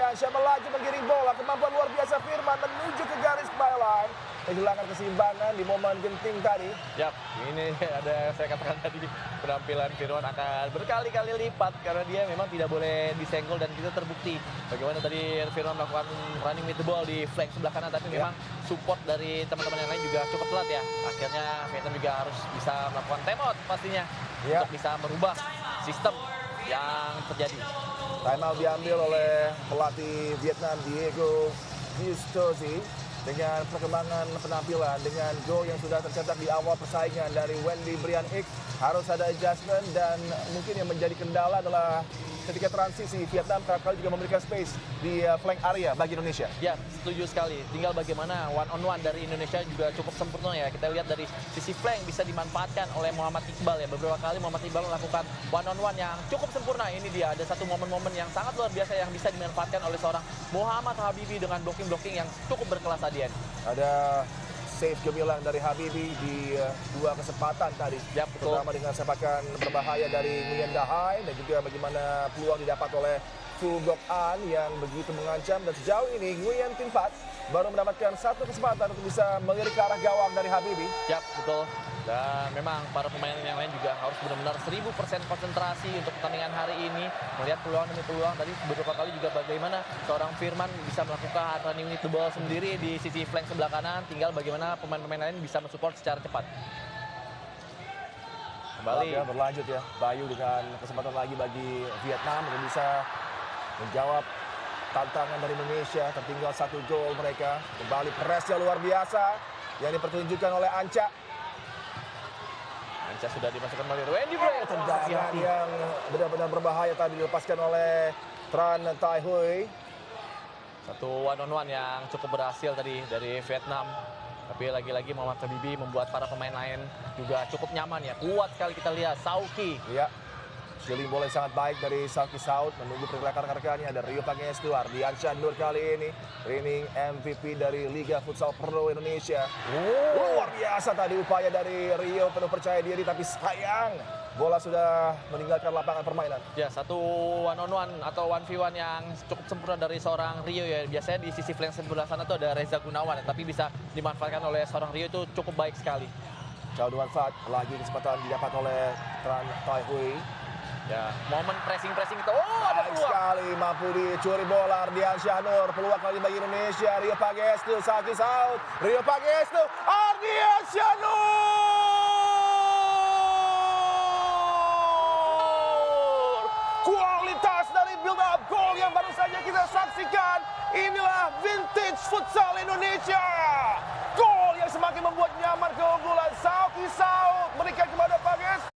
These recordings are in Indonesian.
Ardiansyah melaju menggiring bola. Kemampuan luar biasa Firman menuju ke garis byline. Kehilangan keseimbangan di momen genting tadi. Yap, ini ada saya katakan tadi penampilan Firman akan berkali-kali lipat karena dia memang tidak boleh disenggol dan kita terbukti bagaimana tadi Firman melakukan running with the ball di flank sebelah kanan, tapi memang support dari teman-teman yang lain juga cukup telat ya. Akhirnya Vietnam juga harus bisa melakukan timeout pastinya untuk bisa merubah sistem yang terjadi. Timeout diambil oleh pelatih Vietnam Diego Giustosi. Dengan perkembangan penampilan, dengan gol yang sudah tercetak di awal persaingan dari Wendy Brian X, harus ada adjustment dan mungkin yang menjadi kendala adalah ketika transisi Vietnam kerap kali juga memberikan space di flank area bagi Indonesia. Ya, setuju sekali. Tinggal bagaimana one on one dari Indonesia juga cukup sempurna ya. Kita lihat dari sisi flank bisa dimanfaatkan oleh Muhammad Iqbal ya. Beberapa kali Muhammad Iqbal melakukan one on one yang cukup sempurna. Ini dia ada satu momen-momen yang sangat luar biasa yang bisa dimanfaatkan oleh seorang Muhammad Habibie dengan blocking-blocking yang cukup berkelas tadi. Ada save gemilang dari Habibie di dua kesempatan tadi. Ya, betul. Terutama dengan sepakan berbahaya dari Nguyen Dahai dan juga bagaimana peluang didapat oleh Phu Ngoc An yang begitu mengancam. Dan sejauh ini Nguyen Tin Phat baru mendapatkan satu kesempatan untuk bisa melirik ke arah gawang dari Habibie. Ya, betul. Dan memang para pemain yang lain juga harus benar-benar 1000% konsentrasi untuk pertandingan hari ini. Melihat peluang demi peluang. Tadi beberapa kali juga bagaimana seorang Firman bisa melakukan running with the ball sendiri di sisi flank sebelah kanan. Tinggal bagaimana pemain-pemain lain bisa mensupport secara cepat. Kembali. Berlanjut ya. Bayu dengan kesempatan lagi bagi Vietnam untuk bisa menjawab tantangan dari Indonesia. Tertinggal 1 gol mereka. Kembali presnya luar biasa yang dipertunjukkan oleh Anca. Anca sudah dimasukkan kembali. Wendy Brian. Tendangan yang benar-benar berbahaya tadi dilepaskan oleh Tran Tai Huy. Satu one on one yang cukup berhasil tadi dari Vietnam. Tapi lagi-lagi Muhammad Habibie membuat para pemain lain juga cukup nyaman ya. Kuat sekali kita lihat. Sauki. Ya. Stealing bola yang sangat baik dari Sauki Saud, menunggu pergerakan rekan-rekannya. Ada Rio Pangestu, Ardiansyah Nur kali ini reigning MVP dari Liga Futsal Pro Indonesia. Luar biasa tadi upaya dari Rio, penuh percaya diri, tapi sayang bola sudah meninggalkan lapangan permainan. Ya, satu one on one atau 1v1 yang cukup sempurna dari seorang Rio ya. Biasanya di sisi flank sebelah sana tuh ada Reza Gunawan, tapi bisa dimanfaatkan oleh seorang Rio itu cukup baik sekali. Jauh Duan Fat, lagi kesempatan didapat oleh Tran Tai Huy. Ya, momen pressing-pressing itu. Oh, ada Baik peluang. sekali, mampu dicuri bola Ardiansyah Nur. Peluang kali bagi Indonesia. Rio Pangestu, Sauki Saud. Rio Pangestu, Ardiansyah Nur. Kualitas dari build up goal yang baru saja kita saksikan. Inilah vintage futsal Indonesia. Gol yang semakin membuat nyaman keunggulan Sauki Saud. Berikan kepada Pangestu.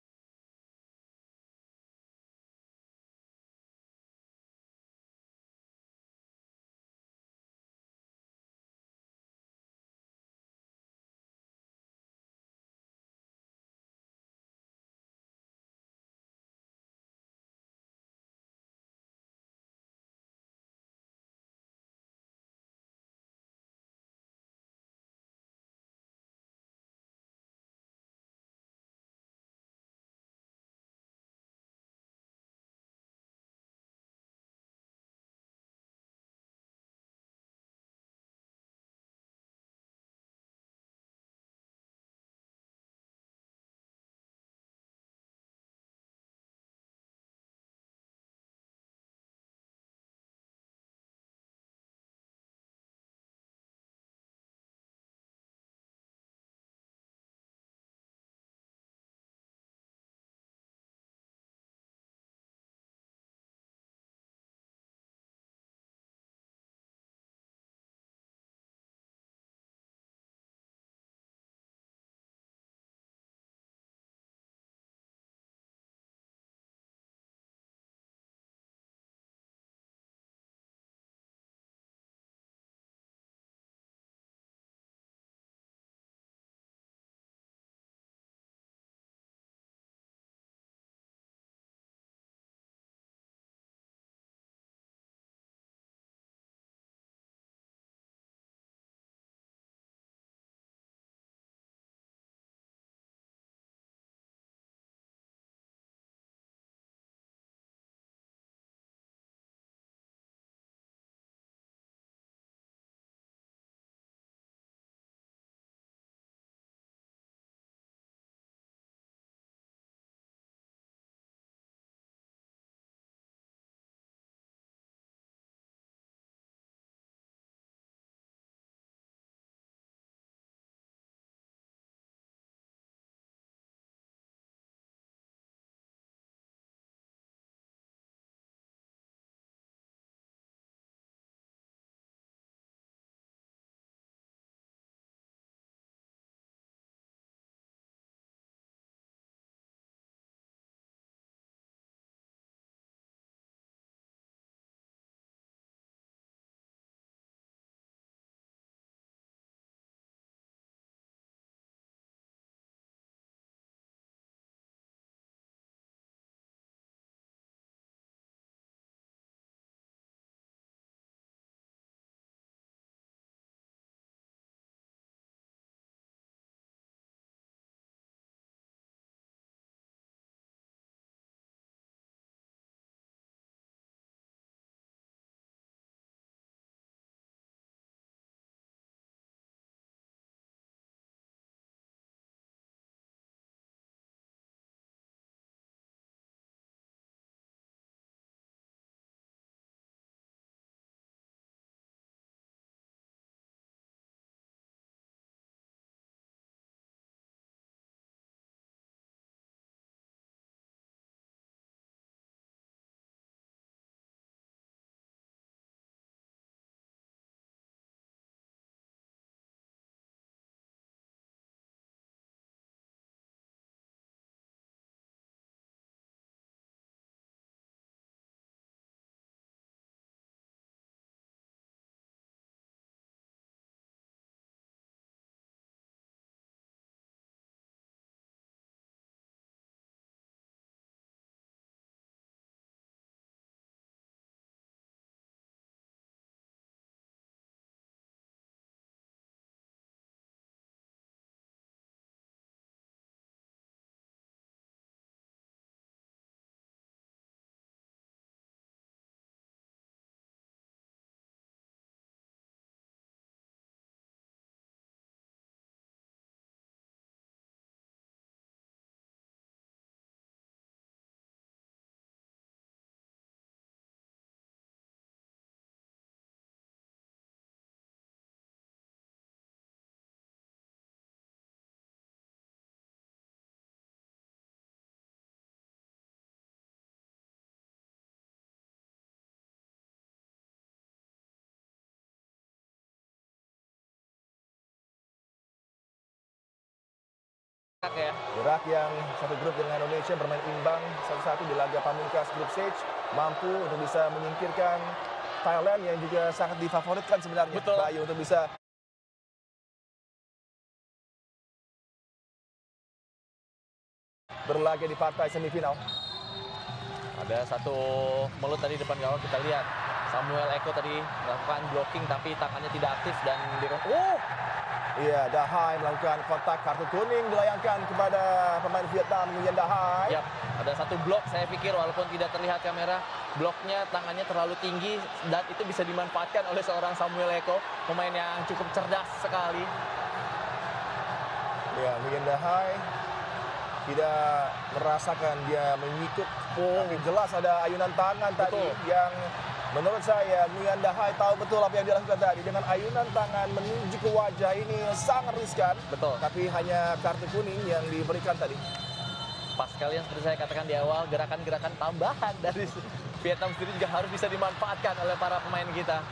ya. Irak yang satu grup dengan Indonesia bermain imbang 1-1 di laga pamungkas grup stage, mampu untuk bisa menyingkirkan Thailand yang juga sangat difavoritkan sebenarnya. Betul. Bayu untuk bisa berlaga di partai semifinal. Ada satu melut tadi depan gawang, kita lihat Samuel Eko tadi melakukan blocking tapi tangannya tidak aktif dan Iya, Dahai melakukan kontak, kartu kuning dilayangkan kepada pemain Vietnam, Nguyen Dahai. Yap, ada satu blok saya pikir walaupun tidak terlihat kamera, bloknya tangannya terlalu tinggi dan itu bisa dimanfaatkan oleh seorang Samuel Eko, pemain yang cukup cerdas sekali. Ya, Nguyen Dahai tidak merasakan dia mengikut. Tapi jelas ada ayunan tangan tadi yang menurut saya Nguyen Dahai tahu betul apa yang dilakukan tadi. Dengan ayunan tangan menuju ke wajah ini sangat riskan. Betul. Tapi hanya kartu kuning yang diberikan tadi. Pas kalian seperti saya katakan di awal, gerakan-gerakan tambahan dari Vietnam sendiri juga harus bisa dimanfaatkan oleh para pemain kita.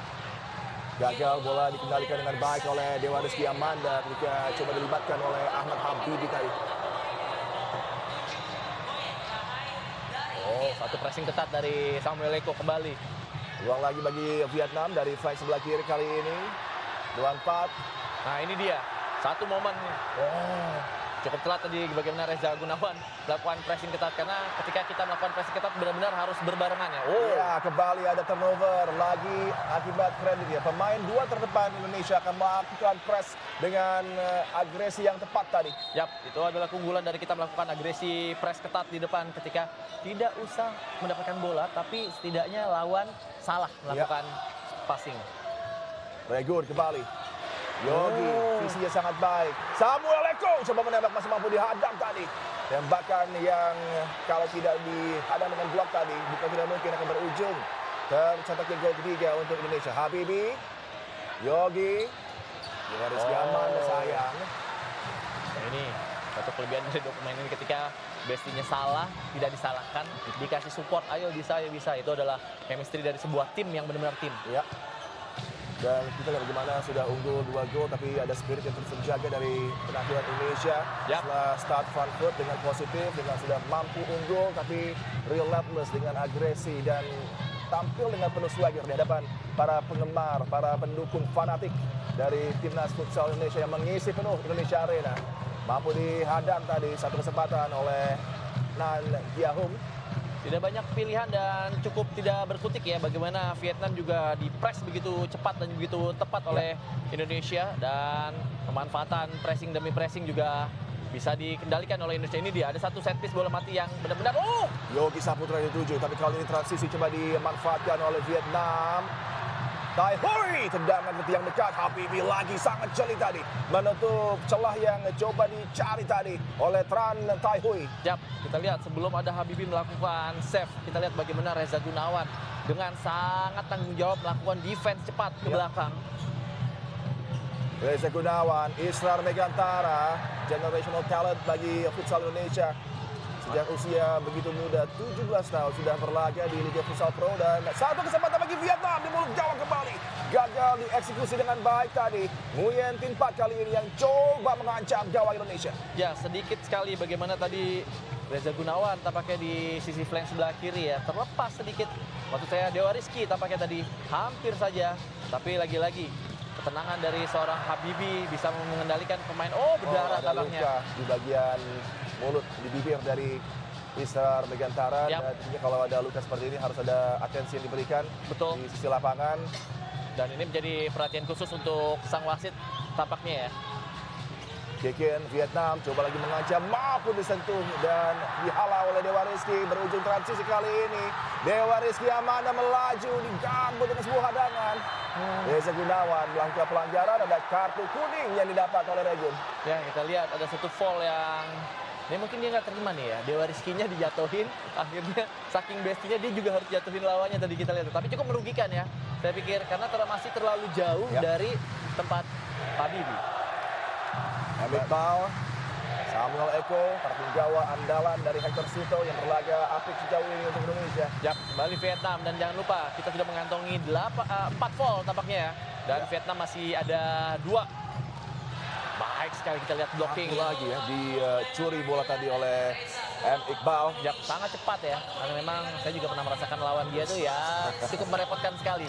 Gagal bola dikendalikan dengan baik oleh Dewa Rizky Amanda ketika coba dilibatkan oleh Ahmad Habibi tadi. Oh, satu pressing ketat dari Samuel Eko kembali. Ruang lagi bagi Vietnam dari flank sebelah kiri kali ini. 2-4. Nah ini dia, satu momen cukup telat tadi bagaimana Reza Gunawan melakukan pressing ketat. Karena ketika kita melakukan pressing ketat benar-benar harus berbarengan ya. Ya, kembali ada turnover lagi akibat kredit ya. Pemain dua terdepan Indonesia akan melakukan press dengan agresi yang tepat tadi. Yap, itu adalah keunggulan dari kita melakukan agresi press ketat di depan ketika tidak usah mendapatkan bola, tapi setidaknya lawan salah melakukan passing. Regun kembali. Yogi, visinya sangat baik. Samuel Eko coba menembak, masih mampu dihadang tadi. Tembakan yang kalau tidak dihadang dengan blok tadi, bukan tidak mungkin akan berujung tercetaknya gol ketiga untuk Indonesia. Habibi, Yogi, Dewa Rizky Amanda sayang. Nah ini satu kelebihan dari dua pemain ini ketika bestinya salah, tidak disalahkan, dikasih support, ayo bisa, ya bisa. Itu adalah chemistry dari sebuah tim yang benar-benar tim. Ya. Dan kita lihat bagaimana sudah unggul 2 gol, tapi ada spirit yang terus terjaga dari penampilan Indonesia. Setelah start front foot dengan positif, dengan sudah mampu unggul, tapi relentless dengan agresi dan tampil dengan penuh swagger di hadapan para penggemar, para pendukung fanatik dari Timnas Futsal Indonesia yang mengisi penuh Indonesia Arena. Mampu dihadang tadi satu kesempatan oleh Nan Giahum. Tidak banyak pilihan dan cukup tidak berkutik ya bagaimana Vietnam juga di-press begitu cepat dan begitu tepat oleh Indonesia, dan pemanfaatan pressing demi pressing juga bisa dikendalikan oleh Indonesia. Ini dia, ada satu set piece bola mati yang benar-benar Yogi Saputra dituju, tapi kali ini transisi coba dimanfaatkan oleh Vietnam. Tai Hui, tendangan ke tiang dekat. Habibi lagi sangat jeli tadi menutup celah yang coba dicari tadi oleh Tran Tai Hui. Yap, kita lihat sebelum ada Habibi melakukan save, kita lihat bagaimana Reza Gunawan dengan sangat tanggung jawab melakukan defense cepat ke belakang. Reza Gunawan, Israr Megantara, generational talent bagi futsal Indonesia. Sejak usia begitu muda, 17 tahun sudah berlaga di Liga Futsal Pro, dan satu kesempatan bagi Vietnam di mulut gawang kembali. Gagal dieksekusi dengan baik tadi. Nguyen Tin Pat kali ini yang coba mengancam gawang Indonesia. Ya, sedikit sekali bagaimana tadi Reza Gunawan tampaknya di sisi flank sebelah kiri ya. Terlepas sedikit. Maksud saya Dewa Rizky tampaknya tadi hampir saja. Tapi lagi-lagi ketenangan dari seorang Habibi bisa mengendalikan pemain. Berdarah ada tampaknya. luka di bagian mulut, di bibir dari Israr Megantara. Dan tentunya kalau ada luka seperti ini harus ada atensi yang diberikan. Betul. Di sisi lapangan. Dan ini menjadi perhatian khusus untuk sang wasit tampaknya ya. Kikin Vietnam coba lagi mengancam, mampu disentuh dan dihalau oleh Dewa Rizky. Berujung transisi kali ini. Dewa Rizky Amanda melaju, diganggu dengan sebuah hadangan. Reza Gunawan melakukan pelanggaran, ada kartu kuning yang didapat oleh Regun. Ya, kita lihat ada satu foul yang ini mungkin dia nggak terima nih ya. Dewa Rizky-nya dijatuhin, akhirnya saking bestinya dia juga harus jatuhin lawannya tadi kita lihat. Tapi cukup merugikan ya, saya pikir, karena masih terlalu jauh dari tempat Habibi. Hamid Bal, Samuel Eko, para penggawa andalan dari Hector Suto yang berlaga apik sejauh ini untuk Indonesia. Yap, kembali Vietnam, dan jangan lupa kita sudah mengantongi 4 foul tampaknya ya. Dan Vietnam masih ada 2. baik sekali kita lihat blocking. Satu lagi ya, dicuri bola tadi oleh M. Iqbal. Ya, sangat cepat ya, karena memang saya juga pernah merasakan lawan dia tuh ya cukup merepotkan sekali.